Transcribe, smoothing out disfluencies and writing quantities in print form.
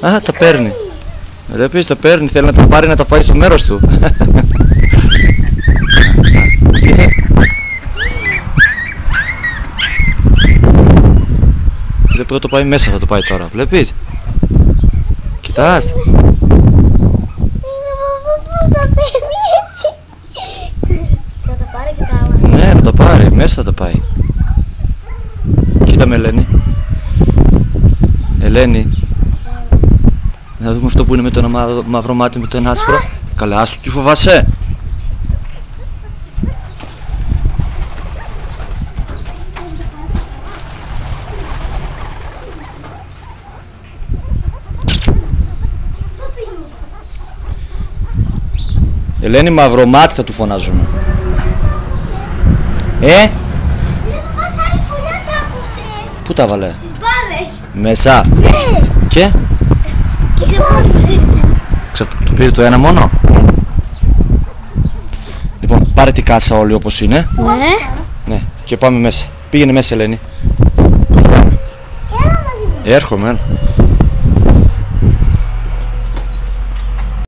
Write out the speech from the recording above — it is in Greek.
Α, τα παίρνει. Βλέπεις, τα παίρνει, θέλει να τα πάρει να τα φάει στο μέρος του. Βλέπω το πάει μέσα, θα το πάει τώρα, βλέπεις. Κοιτάς. Πώς τα παίρνει έτσι. Θα τα πάρει και τα άλλα. Ναι, θα το πάρει, μέσα θα το πάει. Κοίτα με, Ελένη. Ελένη. Να δούμε αυτό που είναι με το ένα μαύρο μάτι με το ένα άσπρο. Καλά, άσπρο, τι φοβάσαι. Ελένη, μαυρομάτι θα του φωνάζουμε. Βλέπω πως άλλη φωνιά τα άκουσε. Πού τα βάλε? Στις μπάλες. Μέσα. Ναι. Και? Και ξαπλώθηκε. Του πήρε το ένα μόνο. Λοιπόν, πάρε την κάσα όλοι όπως είναι. Ναι. Ναι, και πάμε μέσα. Πήγαινε μέσα, Ελένη. Έλα μαζί μου. Έρχομαι.